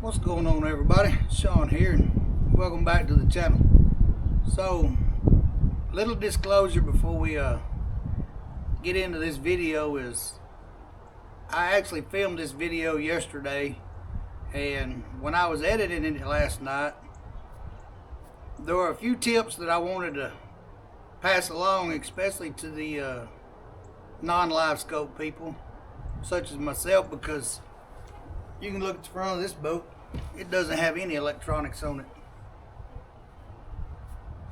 What's going on, everybody? Sean here, and welcome back to the channel. So, little disclosure before we get into this video is I actually filmed this video yesterday, and when I was editing it last night, there were a few tips that I wanted to pass along, especially to the non-live scope people such as myself, because you can look at the front of this boat, it doesn't have any electronics on it.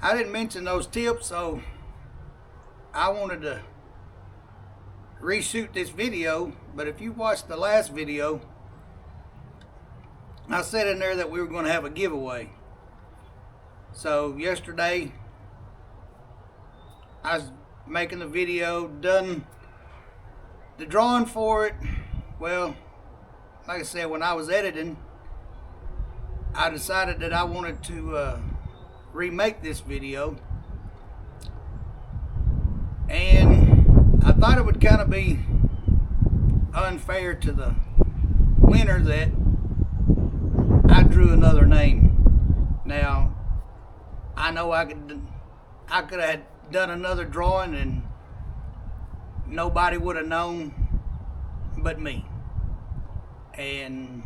I didn't mention those tips, so I wanted to reshoot this video. But if you watched the last video, I said in there that we were going to have a giveaway. So yesterday I was making the video, done the drawing for it. Well, like I said, when I was editing, I decided that I wanted to remake this video, and I thought it would kind of be unfair to the winner that I drew another name. Now, I know I could have done another drawing and nobody would have known but me, and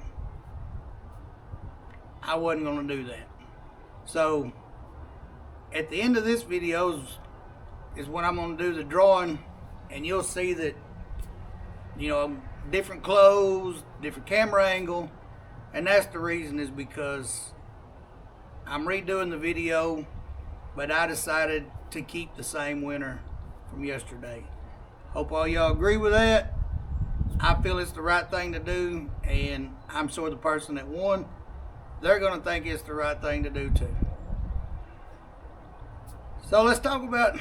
I wasn't going to do that. So at the end of this video is when I'm going to do the drawing, and you'll see that, you know, different clothes, different camera angle, and that's the reason, is because I'm redoing the video, but I decided to keep the same winner from yesterday. Hope all y'all agree with that. I feel it's the right thing to do, and I'm sure the person that won, they're going to think it's the right thing to do too. So let's talk about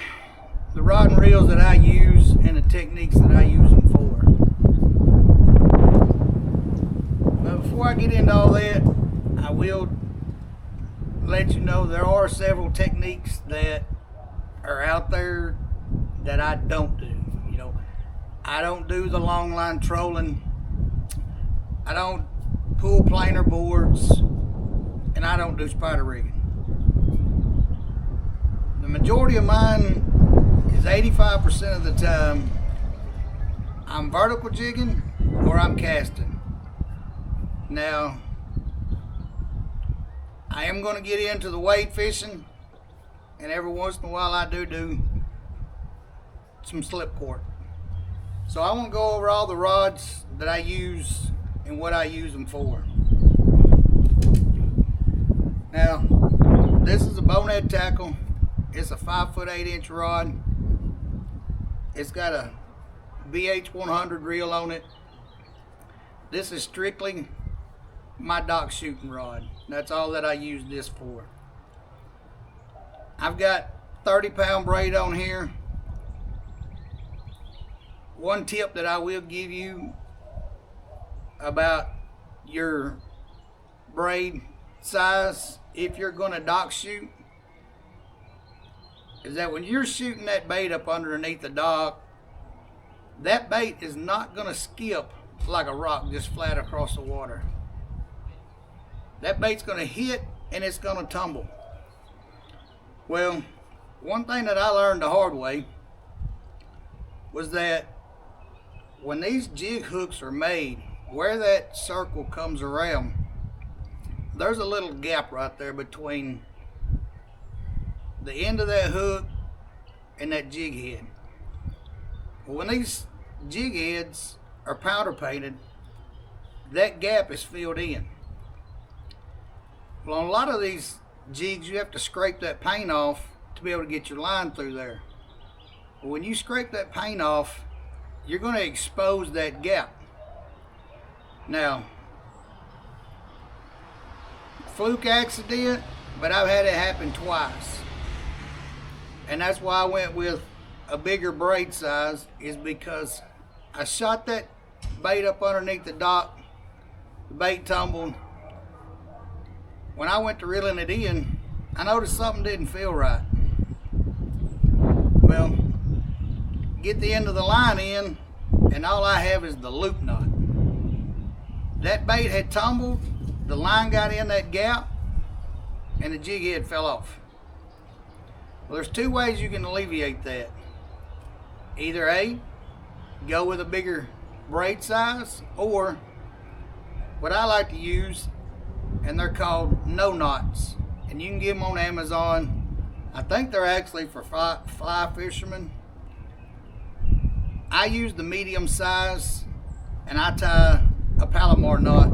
the rod and reels that I use and the techniques that I use them for. But before I get into all that, I will let you know there are several techniques that are out there that I don't do. You know, I don't do the long line trolling, I don't pull planer boards, and I don't do spider rigging. The majority of mine is 85% of the time I'm vertical jigging or I'm casting. Now, I am going to get into the wade fishing, and every once in a while I do some slip cord. So I want to go over all the rods that I use and what I use them for. Now, this is a bonehead tackle. It's a 5'8" rod. It's got a BH 100 reel on it. This is strictly my dock shooting rod. That's all that I use this for. I've got 30-pound braid on here. One tip that I will give you about your braid size if you're going to dock shoot is that when you're shooting that bait up underneath the dock, that bait is not going to skip like a rock just flat across the water. That bait's going to hit and it's going to tumble. Well, one thing that I learned the hard way was that when these jig hooks are made, where that circle comes around, there's a little gap right there between the end of that hook and that jig head. Well, when these jig heads are powder painted, that gap is filled in. Well, on a lot of these jigs, you have to scrape that paint off to be able to get your line through there. Well, when you scrape that paint off, you're going to expose that gap. Now, fluke accident, but I've had it happen twice. And that's why I went with a bigger braid size, is because I shot that bait up underneath the dock, the bait tumbled. When I went to reeling it in, I noticed something didn't feel right. Well, get the end of the line in, and all I have is the loop knot. That bait had tumbled the line got in that gap and the jig head fell off. Well, there's two ways you can alleviate that. Either A, go with a bigger braid size, or what I like to use, and they're called no knots, and you can get them on Amazon. I think they're actually for fly fishermen. I use the medium size, and I tie a Palomar knot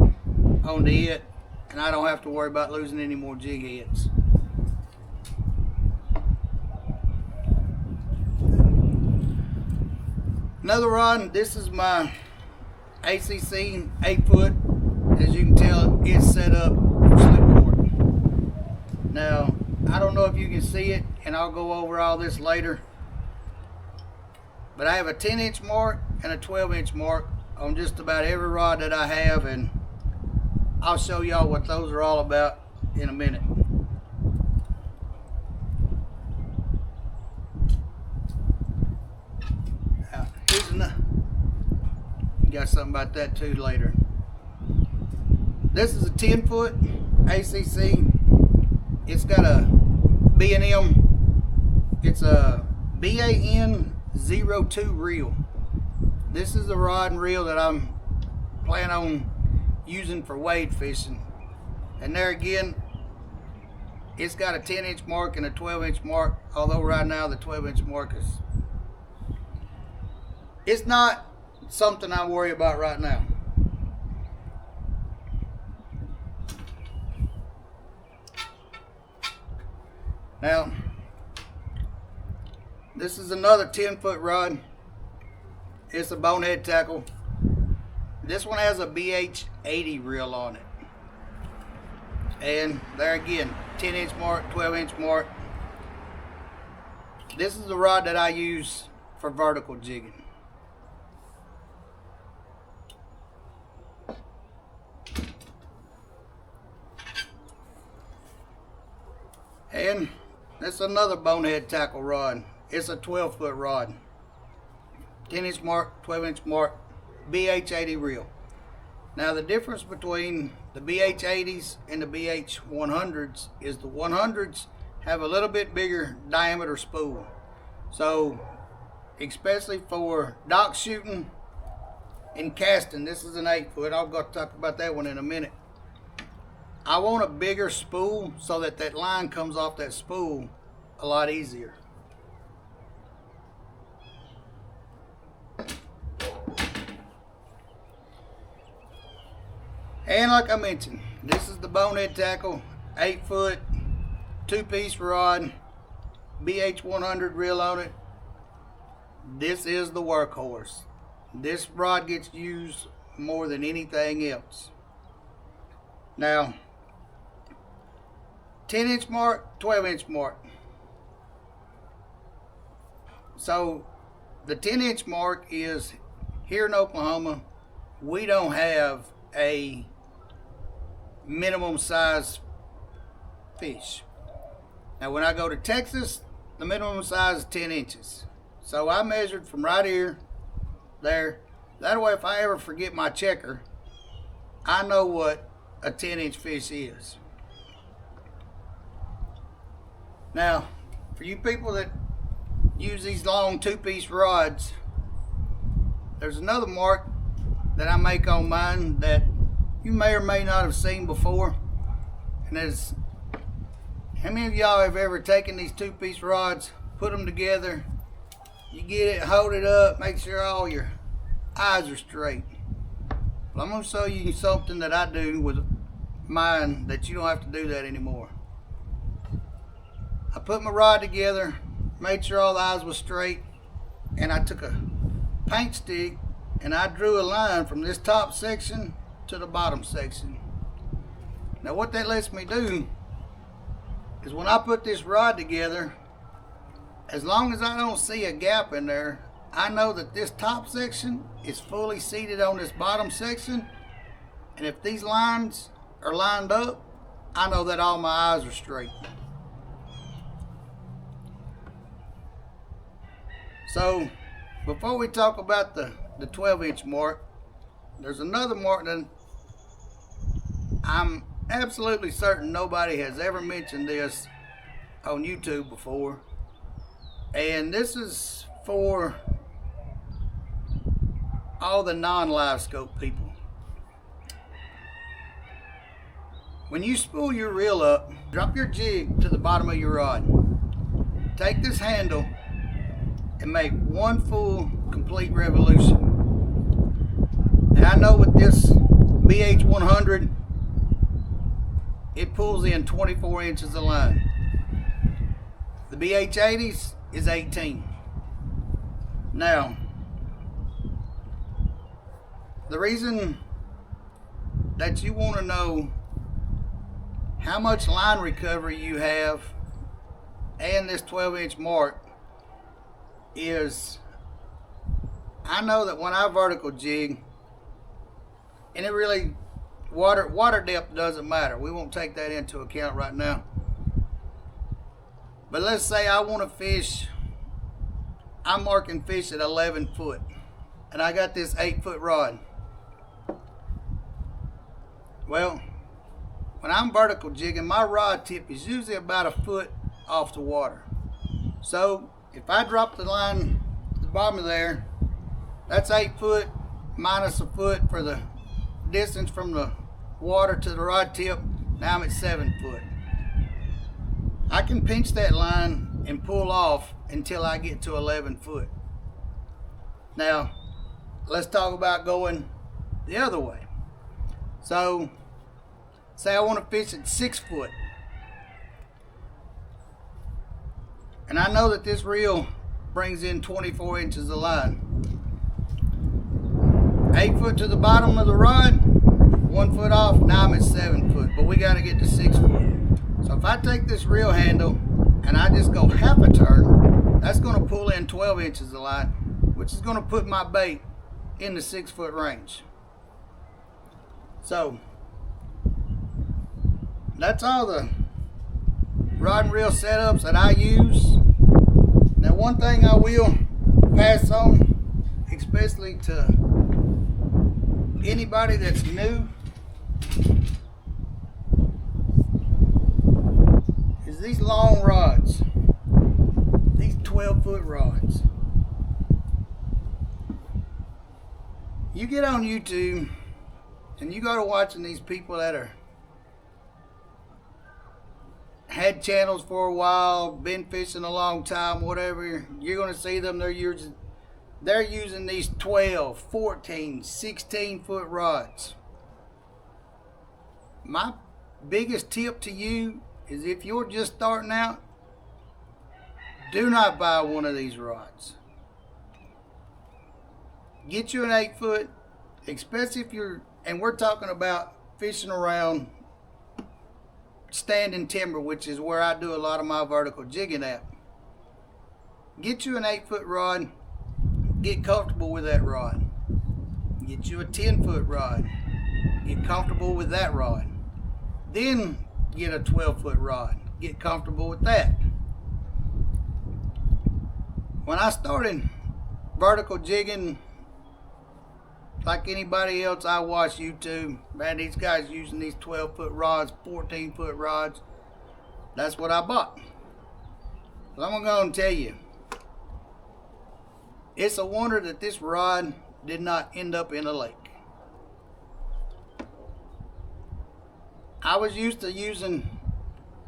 onto it, and I don't have to worry about losing any more jig heads. Another rod, this is my ACC 8-foot. As you can tell, it's set up for slipcord. Now, I don't know if you can see it, and I'll go over all this later, but I have a 10-inch mark and a 12-inch mark on just about every rod that I have, and I'll show y'all what those are all about in a minute. Now, got something about that too later. This is a 10-foot ACC. It's got a B&M. It's a BAN02 reel. This is the rod and reel that I'm planning on using for wade fishing. And there again, it's got a 10-inch mark and a 12-inch mark, although right now the 12-inch mark is, it's not something I worry about right now. Now, this is another 10-foot rod. It's a bonehead tackle. This one has a BH80 reel on it. And there again, 10-inch mark, 12-inch mark. This is the rod that I use for vertical jigging. And that's another bonehead tackle rod. It's a 12-foot rod. 10-inch mark, 12-inch mark, BH80 reel. Now the difference between the BH80s and the BH100s is the 100s have a little bit bigger diameter spool. So especially for dock shooting and casting, this is an 8-foot. I'll go talk about that one in a minute. I want a bigger spool so that that line comes off that spool a lot easier. And like I mentioned, this is the bonehead tackle, 8-foot, 2-piece rod, BH100 reel on it. This is the workhorse. This rod gets used more than anything else. Now, 10-inch mark, 12-inch mark. So the 10-inch mark is, here in Oklahoma, we don't have a minimum size fish. Now when I go to Texas, the minimum size is 10 inches. So I measured from right here, there. That way if I ever forget my checker, I know what a 10-inch fish is. Now, for you people that use these long 2-piece rods, there's another mark that I make on mine that you may or may not have seen before. And is, how many of y'all have ever taken these 2-piece rods, put them together, you get it, hold it up, make sure all your eyes are straight. Well, I'm going to show you something that I do with mine that you don't have to do that anymore. I put my rod together, made sure all the eyes were straight, and I took a paint stick and I drew a line from this top section to the bottom section. Now what that lets me do is when I put this rod together, as long as I don't see a gap in there, I know that this top section is fully seated on this bottom section, and if these lines are lined up, I know that all my eyes are straight. So before we talk about the 12-inch mark, there's another mark that I'm absolutely certain nobody has ever mentioned this on YouTube before. And this is for all the non-live scope people. When you spool your reel up, drop your jig to the bottom of your rod. Take this handle and make one full complete revolution. Now I know with this BH 100, it pulls in 24 inches of line. The BH 80s is 18. Now, the reason that you want to know how much line recovery you have and this 12-inch mark is, I know that when I vertical jig, and it really, water depth doesn't matter. We won't take that into account right now. But let's say I want to fish, I'm marking fish at 11 foot, and I got this 8-foot rod. Well, when I'm vertical jigging, my rod tip is usually about a foot off the water. So if I drop the line to the bottom of there, that's 8 foot minus a foot for the distance from the water to the rod tip. Now I'm at 7 foot. I can pinch that line and pull off until I get to 11 foot. Now let's talk about going the other way. So say I want to fish at 6 foot, and I know that this reel brings in 24 inches of line. 8 foot to the bottom of the rod, 1 foot off, now I'm at 7 foot, but we got to get to 6 foot. So if I take this reel handle and I just go half a turn, that's going to pull in 12 inches of line, which is going to put my bait in the 6 foot range. So that's all the rod and reel setups that I use. Now one thing I will pass on, especially to anybody that's new, is these long rods, these 12-foot rods. You get on YouTube and you go to watching these people that are had channels for a while, been fishing a long time, whatever, you're going to see them, they're using these 12, 14, 16 foot rods. My biggest tip to you is, if you're just starting out, do not buy one of these rods. Get you an 8 foot, especially if you're, and we're talking about fishing around standing timber, which is where I do a lot of my vertical jigging at. Get you an 8 foot rod, get comfortable with that rod. Get you a 10 foot rod, get comfortable with that rod. Then get a 12 foot rod, get comfortable with that. When I started vertical jigging, like anybody else, I watch YouTube. Man, these guys using these 12 foot rods, 14 foot rods. That's what I bought. So I'm going to tell you, it's a wonder that this rod did not end up in a lake. I was used to using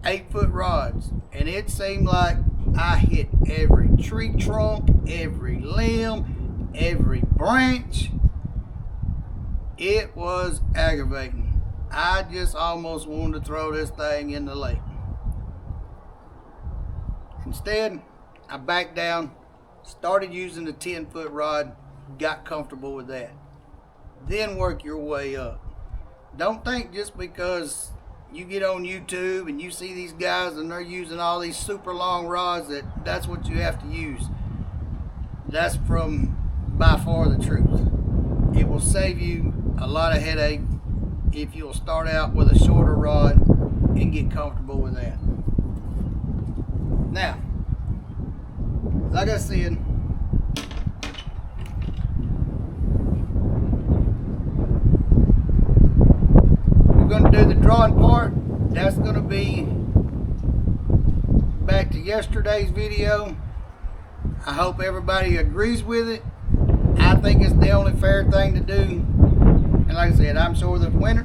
8 foot rods, and it seemed like I hit every tree trunk, every limb, every branch. It was aggravating. I just almost wanted to throw this thing in the lake. Instead, I backed down, started using the 10 foot rod, got comfortable with that. Then work your way up. Don't think just because you get on YouTube and you see these guys and they're using all these super long rods that's what you have to use. That's by far the truth. It will save you a lot of headache if you'll start out with a shorter rod and get comfortable with that. Now, like I said, we're going to do the drawing part. That's going to be back to yesterday's video. I hope everybody agrees with it. I think it's the only fair thing to do. And like I said, I'm sure the winner,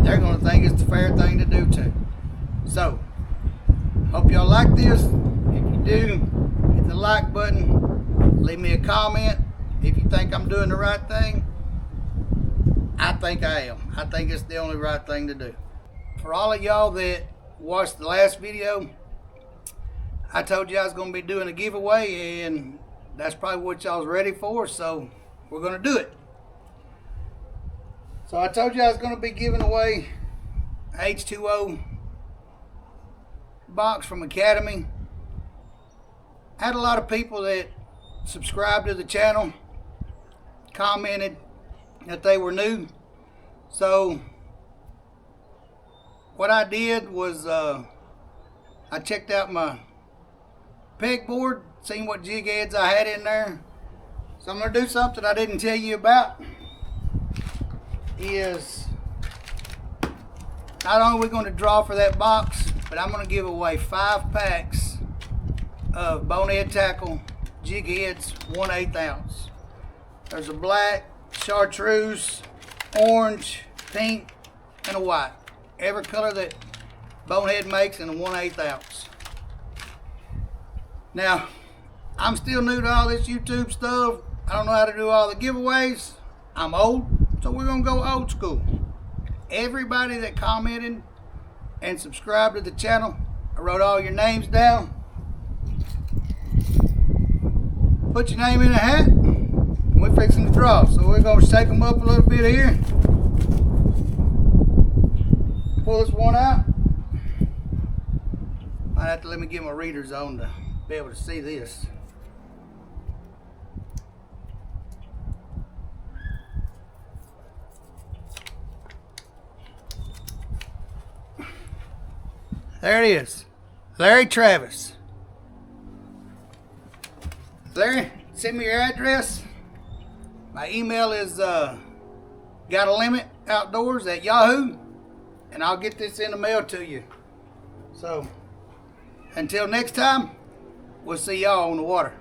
they're going to think it's the fair thing to do too. So, hope y'all like this. If you do, hit the like button. Leave me a comment if you think I'm doing the right thing. I think I am. I think it's the only right thing to do. For all of y'all that watched the last video, I told you I was going to be doing a giveaway, and that's probably what y'all was ready for, so we're going to do it. So I told you I was going to be giving away H2O box from Academy. I had a lot of people that subscribed to the channel, commented that they were new. So what I did was I checked out my pegboard, seen what jig heads I had in there. So I'm going to do something I didn't tell you about. Is not only are we going to draw for that box, but I'm going to give away 5 packs of bonehead tackle jig heads, 1/8 ounce. There's a black, chartreuse, orange, pink, and a white. Every color that Bonehead makes in a 1/8 ounce. Now, I'm still new to all this YouTube stuff. I don't know how to do all the giveaways. I'm old, so we're going to go old school. Everybody that commented and subscribed to the channel, I wrote all your names down. Put your name in a hat. We're fixing to draw, so we're going to shake them up a little bit here. Pull this one out. Might have to let me get my readers on to be able to see this. There it is. Larry Travis. Larry, send me your address. My email is gotalimitOutdoors@yahoo, and I'll get this in the mail to you. So, until next time, we'll see y'all on the water.